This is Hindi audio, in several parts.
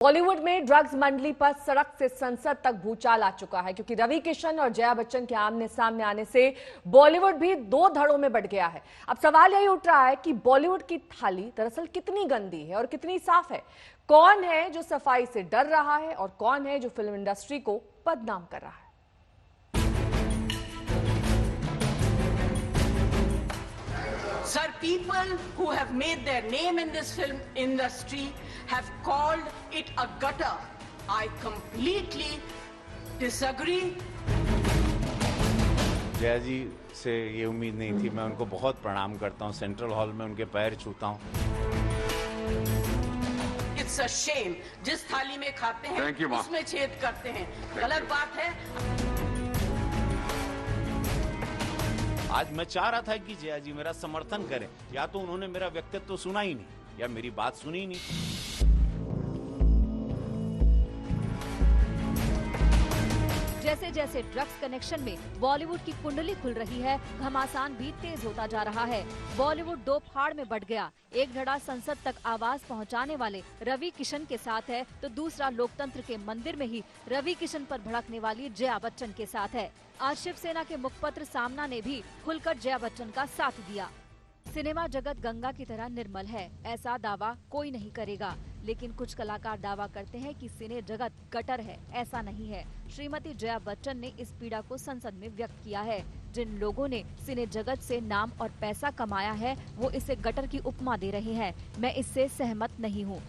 बॉलीवुड में ड्रग्स मंडली पर सड़क से संसद तक भूचाल आ चुका है, क्योंकि रवि किशन और जया बच्चन के आमने सामने आने से बॉलीवुड भी दो धड़ों में बंट गया है। अब सवाल यही उठ रहा है कि बॉलीवुड की थाली दरअसल कितनी गंदी है और कितनी साफ है। कौन है जो सफाई से डर रहा है और कौन है जो फिल्म इंडस्ट्री को बदनाम कर रहा है। Sir, people who have made their name in this film industry have called it a gutter. I completely disagree. Jaya जी से ये उम्मीद नहीं थी। मैं उनको बहुत प्रणाम करता हूँ, सेंट्रल हॉल में उनके पैर छूता हूँ। It's a shame. जिस थाली में खाते हैं उसमें छेद करते हैं, गलत बात है। आज मैं चाह रहा था कि जया जी मेरा समर्थन करें, या तो उन्होंने मेरा व्यक्तित्व तो सुना ही नहीं या मेरी बात सुनी ही नहीं। जैसे जैसे ड्रग्स कनेक्शन में बॉलीवुड की कुंडली खुल रही है, घमासान भी तेज होता जा रहा है। बॉलीवुड दो फाड़ में बंट गया। एक धड़ा संसद तक आवाज पहुंचाने वाले रवि किशन के साथ है, तो दूसरा लोकतंत्र के मंदिर में ही रवि किशन पर भड़कने वाली जया बच्चन के साथ है। आज शिवसेना के मुखपत्र सामना ने भी खुलकर जया बच्चन का साथ दिया। सिनेमा जगत गंगा की तरह निर्मल है, ऐसा दावा कोई नहीं करेगा, लेकिन कुछ कलाकार दावा करते हैं कि सिने जगत गटर है। ऐसा नहीं है। श्रीमती जया बच्चन ने इस पीड़ा को संसद में व्यक्त किया है। जिन लोगों ने सिने जगत से नाम और पैसा कमाया है, वो इसे गटर की उपमा दे रहे हैं। मैं इससे सहमत नहीं हूँ।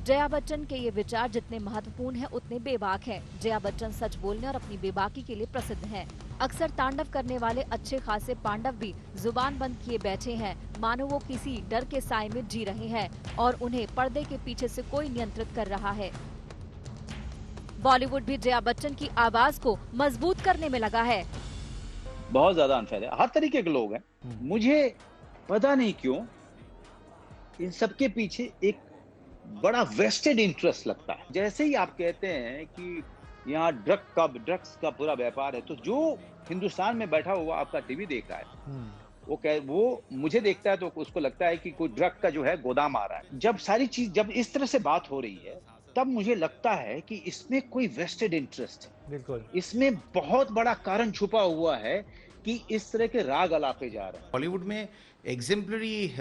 जया बच्चन के ये विचार जितने महत्वपूर्ण हैं, उतने बेबाक हैं। जया बच्चन सच बोलने और अपनी बेबाकी के लिए प्रसिद्ध हैं। अक्सर तांडव करने वाले अच्छे खासे पांडव भी जुबान बंद किए बैठे हैं, मानो वो किसी डर के साए में जी रहे हैं और उन्हें पर्दे के पीछे से कोई नियंत्रित कर रहा है। बॉलीवुड भी जया बच्चन की आवाज को मजबूत करने में लगा है। बहुत ज्यादा अनफेयर है, हर तरीके के लोग हैं। मुझे पता नहीं क्यों इन सबके पीछे एक बड़ा वेस्टेड इंटरेस्ट लगता है। जैसे ही आप कहते हैं कि यहाँ ड्रग्स का पूरा व्यापार है, तो जो हिंदुस्तान में बैठा हुआ आपका टीवी देख रहा है, वो मुझे देखता है तो उसको लगता है कि कोई ड्रग का जो है गोदाम आ रहा है। जब इस तरह से बात हो रही है, तब मुझे लगता है कि इसमें कोई वेस्टेड इंटरेस्ट है। बिल्कुल, इसमें बहुत बड़ा कारण छुपा हुआ है कि इस तरह के राग अलापे जा रहे हैं। बॉलीवुड में एग्जेम्पलरी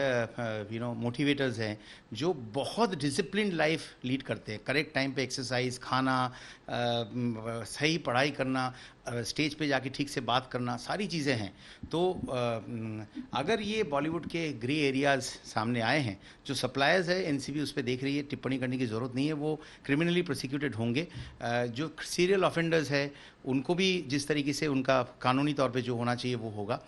मोटिवेटर्स हैं जो बहुत डिसिप्लिन लाइफ लीड करते हैं। करेक्ट टाइम पे एक्सरसाइज, खाना, सही पढ़ाई करना, स्टेज पे जाके ठीक से बात करना, सारी चीज़ें हैं। तो अगर ये बॉलीवुड के ग्रे एरियाज सामने आए हैं, जो सप्लायर्स है एनसीबी उस पर देख रही है, टिप्पणी करने की ज़रूरत नहीं है, वो क्रिमिनली प्रोसिक्यूटेड होंगे। जो सीरियल ऑफेंडर्स है उनको भी जिस तरीके से उनका कानूनी तौर पे जो होना चाहिए वो होगा।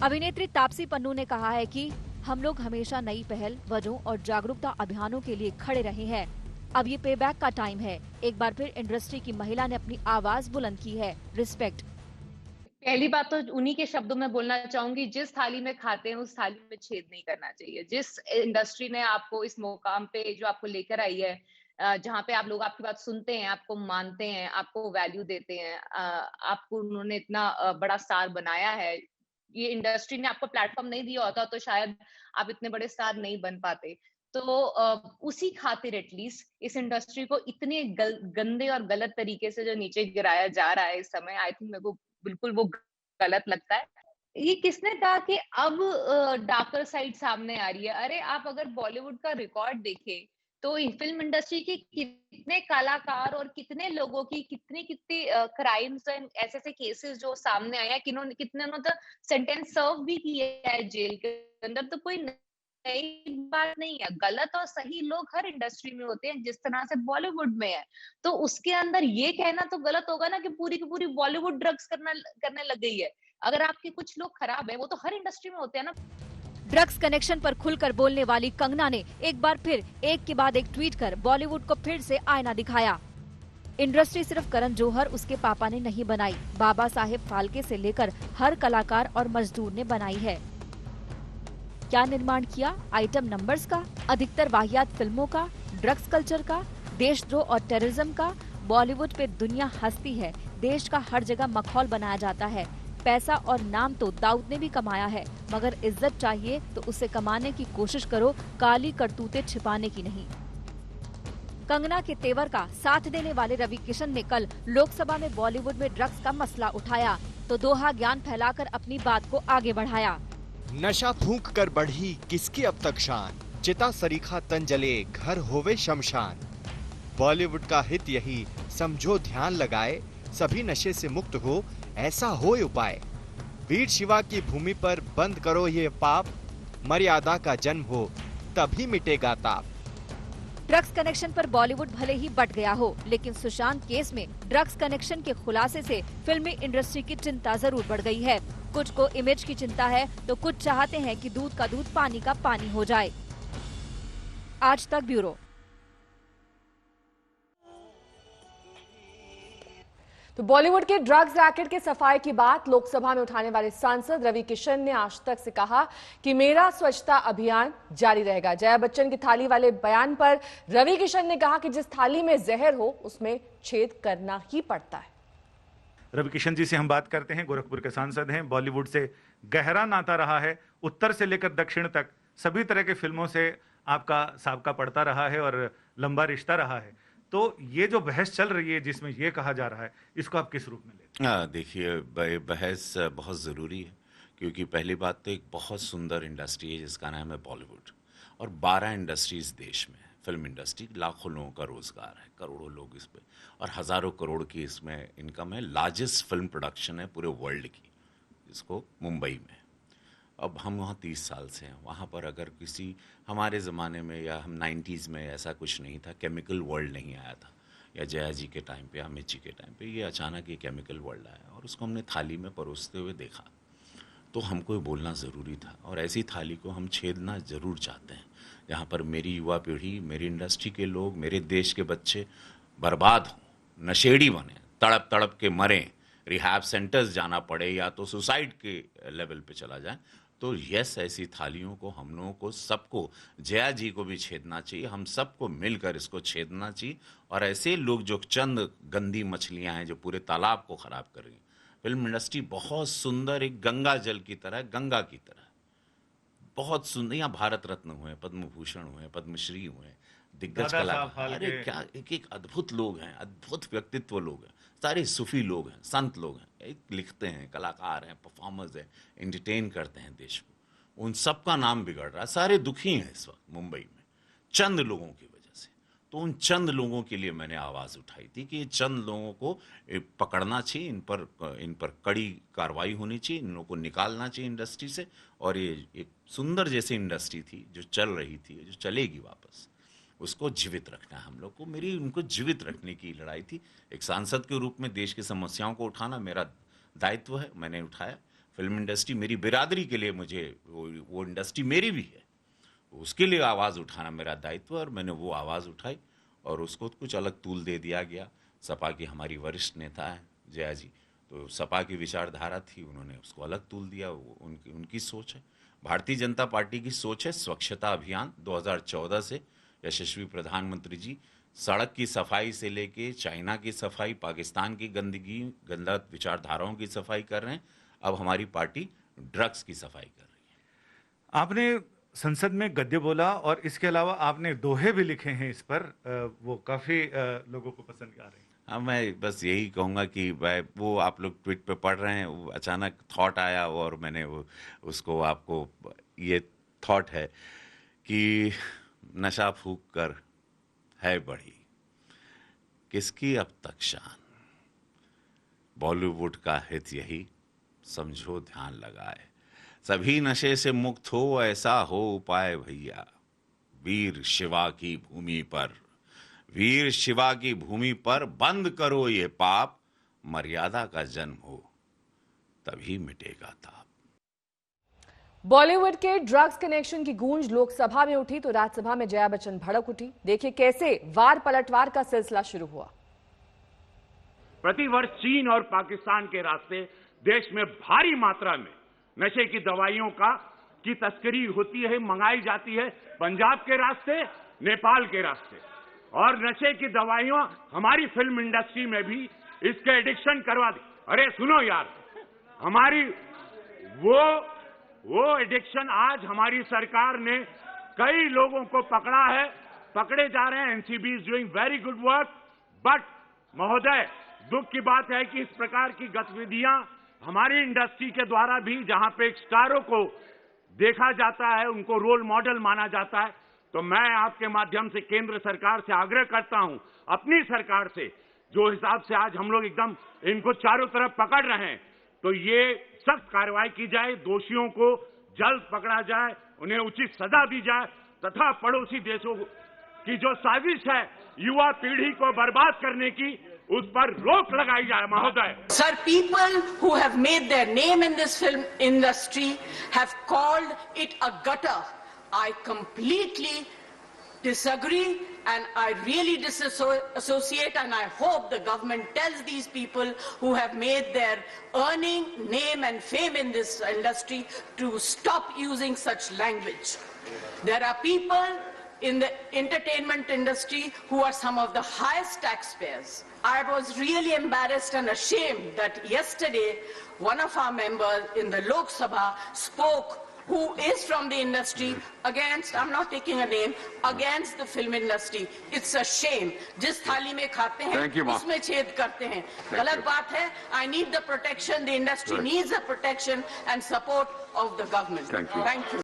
अभिनेत्री तापसी पन्नू ने कहा है कि हम लोग हमेशा नई पहल, वजहों और जागरूकता अभियानों के लिए खड़े रहे हैं। अब ये पेबैक का टाइम है। एक बार फिर इंडस्ट्री की महिला ने अपनी आवाज बुलंद की है। रिस्पेक्ट। पहली बात तो उन्हीं के शब्दों में बोलना चाहूंगी, जिस थाली में खाते हैं उस थाली में छेद नहीं करना चाहिए। जिस इंडस्ट्री ने आपको इस मुकाम पे जो आपको लेकर आई है, जहाँ पे आप लोग आपकी बात सुनते हैं, आपको मानते हैं, आपको वैल्यू देते हैं, आपको उन्होंने इतना बड़ा स्टार बनाया है, ये इंडस्ट्री ने आपको प्लेटफॉर्म नहीं दिया होता तो शायद आप इतने बड़े स्टार नहीं बन पाते। तो उसी खातिर एटलीस्ट इस इंडस्ट्री को इतने गंदे और गलत तरीके से जो नीचे गिराया जा रहा है इस समय, आई थिंक मेरे को बिल्कुल वो गलत लगता है। ये किसने कहा कि अब डार्कर साइड सामने आ रही है? अरे आप अगर बॉलीवुड का रिकॉर्ड देखें तो फिल्म इंडस्ट्री के कितने कलाकार और कितने लोगों की कितनी क्राइम्स एंड ऐसे केसेस जो सामने आए हैं, कितने तो सेंटेंस सर्व भी किया है जेल के अंदर। तो कोई नई बात नहीं है। गलत और सही लोग हर इंडस्ट्री में होते हैं, जिस तरह से बॉलीवुड में है। तो उसके अंदर ये कहना तो गलत होगा ना कि पूरी की पूरी बॉलीवुड ड्रग्स करने लग गई है। अगर आपके कुछ लोग खराब है, वो तो हर इंडस्ट्री में होते हैं ना। ड्रग्स कनेक्शन पर खुलकर बोलने वाली कंगना ने एक बार फिर एक के बाद एक ट्वीट कर बॉलीवुड को फिर से आईना दिखाया। इंडस्ट्री सिर्फ करण जौहर, उसके पापा ने नहीं बनाई, बाबा साहेब फाल्के से लेकर हर कलाकार और मजदूर ने बनाई है। क्या निर्माण किया? आइटम नंबर्स का, अधिकतर वाहियात फिल्मों का, ड्रग्स कल्चर का, देशद्रोह और टेररिज्म का। बॉलीवुड पे दुनिया हंसती है, देश का हर जगह मखौल बनाया जाता है। पैसा और नाम तो दाऊद ने भी कमाया है, मगर इज्जत चाहिए तो उसे कमाने की कोशिश करो, काली करतूतें छिपाने की नहीं। कंगना के तेवर का साथ देने वाले रवि किशन ने कल लोकसभा में बॉलीवुड में ड्रग्स का मसला उठाया तो दोहा ज्ञान फैलाकर अपनी बात को आगे बढ़ाया। नशा फूंक कर बढ़ी किसकी अब तक शान, चिता सरीखा तन जले घर होवे शमशान। बॉलीवुड का हित यही समझो ध्यान लगाए, सभी नशे से मुक्त हो ऐसा हो उपाय। वीर शिवा की भूमि पर बंद करो ये पाप, मर्यादा का जन्म हो तभी मिटेगा ताप। ड्रग्स कनेक्शन पर बॉलीवुड भले ही बट गया हो, लेकिन सुशांत केस में ड्रग्स कनेक्शन के खुलासे से फिल्मी इंडस्ट्री की चिंता जरूर बढ़ गई है। कुछ को इमेज की चिंता है तो कुछ चाहते हैं कि दूध का दूध पानी का पानी हो जाए। आज तक ब्यूरो। तो बॉलीवुड के ड्रग्स रैकेट के सफाई की बात लोकसभा में उठाने वाले सांसद रवि किशन ने आज तक से कहा कि मेरा स्वच्छता अभियान जारी रहेगा। जया बच्चन की थाली वाले बयान पर रवि किशन ने कहा कि जिस थाली में जहर हो उसमें छेद करना ही पड़ता है। रवि किशन जी से हम बात करते हैं। गोरखपुर के सांसद हैं, बॉलीवुड से गहरा नाता रहा है, उत्तर से लेकर दक्षिण तक सभी तरह के फिल्मों से आपका साबका पड़ता रहा है और लंबा रिश्ता रहा है। तो ये जो बहस चल रही है जिसमें ये कहा जा रहा है, इसको आप किस रूप में लेते हैं? देखिए, बहस बहुत ज़रूरी है क्योंकि पहली बात तो एक बहुत सुंदर इंडस्ट्री है जिसका नाम है बॉलीवुड, और 12 इंडस्ट्रीज देश में है। फिल्म इंडस्ट्री लाखों लोगों का रोजगार है, करोड़ों लोग इस पे, और हज़ारों करोड़ की इसमें इनकम है। लार्जेस्ट फिल्म प्रोडक्शन है पूरे वर्ल्ड की, इसको मुंबई में। अब हम वहाँ 30 साल से हैं। वहाँ पर अगर किसी हमारे ज़माने में या हम 90s में ऐसा कुछ नहीं था, केमिकल वर्ल्ड नहीं आया था, या जया जी के टाइम पे, अमित जी के टाइम पे ये अचानक ये केमिकल वर्ल्ड आया और उसको हमने थाली में परोसते हुए देखा। तो हमको ये बोलना ज़रूरी था, और ऐसी थाली को हम छेदना ज़रूर चाहते हैं जहाँ पर मेरी युवा पीढ़ी, मेरी इंडस्ट्री के लोग, मेरे देश के बच्चे बर्बाद हों, नशेड़ी बने, तड़प तड़प के मरें, रिहैब सेंटर्स जाना पड़े या तो सुसाइड के लेवल पे चला जाए। तो यस, ऐसी थालियों को हम लोगों को सबको, जया जी को भी छेदना चाहिए, हम सबको मिलकर इसको छेदना चाहिए। और ऐसे लोग जो चंद गंदी मछलियां हैं जो पूरे तालाब को खराब कर रही हैं। फिल्म इंडस्ट्री बहुत सुंदर, एक गंगा जल की तरह, गंगा की तरह बहुत सुंदर। यहाँ भारत रत्न हुए, पद्म भूषण हुए, पद्मश्री हुए, दिग्गज कलाकार, अरे क्या एक एक अद्भुत लोग हैं, अद्भुत व्यक्तित्व लोग हैं, सारे सूफी लोग हैं, संत लोग हैं, एक लिखते हैं, कलाकार हैं, परफॉर्मर्स हैं, एंटरटेन करते हैं देश को। उन सब का नाम बिगड़ रहा है, सारे दुखी हैं इस वक्त मुंबई में चंद लोगों की वजह से। तो उन चंद लोगों के लिए मैंने आवाज़ उठाई थी कि चंद लोगों को पकड़ना चाहिए, इन पर कड़ी कार्रवाई होनी चाहिए, इन लोगों को निकालना चाहिए इंडस्ट्री से। और ये एक सुंदर जैसी इंडस्ट्री थी जो चल रही थी, जो चलेगी वापस, उसको जीवित रखना है हम लोग को। मेरी उनको जीवित रखने की लड़ाई थी। एक सांसद के रूप में देश की समस्याओं को उठाना मेरा दायित्व है, मैंने उठाया। फिल्म इंडस्ट्री मेरी बिरादरी के लिए, मुझे वो इंडस्ट्री मेरी भी है, उसके लिए आवाज़ उठाना मेरा दायित्व है, और मैंने वो आवाज़ उठाई और उसको कुछ अलग तूल दे दिया गया। सपा की हमारी वरिष्ठ नेता है जया जी, तो सपा की विचारधारा थी, उन्होंने उसको अलग तूल दिया, वो उनकी सोच है। भारतीय जनता पार्टी की सोच है स्वच्छता अभियान। 2014 से यशस्वी प्रधानमंत्री जी सड़क की सफाई से लेके चाइना की सफाई, पाकिस्तान की गंदगी, गंदा विचारधाराओं की सफाई कर रहे हैं। अब हमारी पार्टी ड्रग्स की सफाई कर रही है। आपने संसद में गद्य बोला और इसके अलावा आपने दोहे भी लिखे हैं इस पर, वो काफी लोगों को पसंद आ रहे हैं। हाँ, मैं बस यही कहूँगा कि वो आप लोग ट्वीट पे पढ़ रहे हैं, वो अचानक थॉट आया और मैंने उसको आपको, ये थॉट है कि नशा फूक कर है बढ़ी किसकी अब तक शान, बॉलीवुड का हित यही समझो ध्यान लगाए, सभी नशे से मुक्त हो ऐसा हो उपाय भैया। वीर शिवा की भूमि पर, वीर शिवा की भूमि पर बंद करो ये पाप, मर्यादा का जन्म हो तभी मिटेगा ताप। बॉलीवुड के ड्रग्स कनेक्शन की गूंज लोकसभा में उठी तो राज्यसभा में जया बच्चन भड़क उठी। देखिए कैसे वार पलटवार का सिलसिला शुरू हुआ। प्रतिवर्ष चीन और पाकिस्तान के रास्ते देश में भारी मात्रा में नशे की दवाइयों की तस्करी होती है, मंगाई जाती है, पंजाब के रास्ते, नेपाल के रास्ते। और नशे की दवाइयां हमारी फिल्म इंडस्ट्री में भी इसके एडिक्शन करवा दी। अरे सुनो यार, हमारी वो एडिक्शन, आज हमारी सरकार ने कई लोगों को पकड़ा है, पकड़े जा रहे हैं। NCB is doing very good work, but महोदय दुख की बात है कि इस प्रकार की गतिविधियां हमारी इंडस्ट्री के द्वारा भी, जहां पे स्टारों को देखा जाता है, उनको रोल मॉडल माना जाता है, तो मैं आपके माध्यम से केंद्र सरकार से आग्रह करता हूं, अपनी सरकार से, जो हिसाब से आज हम लोग एकदम इनको चारों तरफ पकड़ रहे हैं, तो ये सख्त कार्रवाई की जाए, दोषियों को जल्द पकड़ा जाए, उन्हें उचित सजा दी जाए, तथा पड़ोसी देशों की जो साजिश है युवा पीढ़ी को बर्बाद करने की, उस पर रोक लगाई जाए महोदय। Sir, people who have made their name in this film industry have called it a gutter. I completely disagree and I really disassociate, and I hope the government tells these people who have made their earning, name and fame in this industry to stop using such language. There are people in the entertainment industry who are some of the highest taxpayers. I was really embarrassed and ashamed that yesterday one of our members in the Lok Sabha spoke, who is from the industry, against, I'm not taking a name, against the film industry. It's a shame. जिस थाली में खाते हैं उसमें छेद करते हैं, गलत बात है. I need the protection, the industry needs the protection and support of the government. Thank you.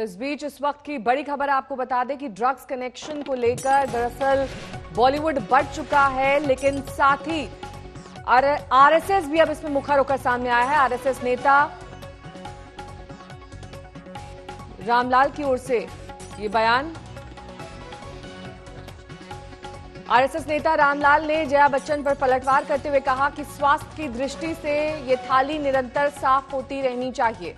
इस बीच इस वक्त की बड़ी खबर आपको बता दें कि ड्रग्स कनेक्शन को लेकर दरअसल बॉलीवुड बढ़ चुका है, लेकिन साथ ही आरएसएस भी अब इसमें मुखर होकर सामने आया है। आरएसएस नेता रामलाल की ओर से ये बयान। आरएसएस नेता रामलाल ने जया बच्चन पर पलटवार करते हुए कहा कि स्वास्थ्य की दृष्टि से ये थाली निरंतर साफ होती रहनी चाहिए।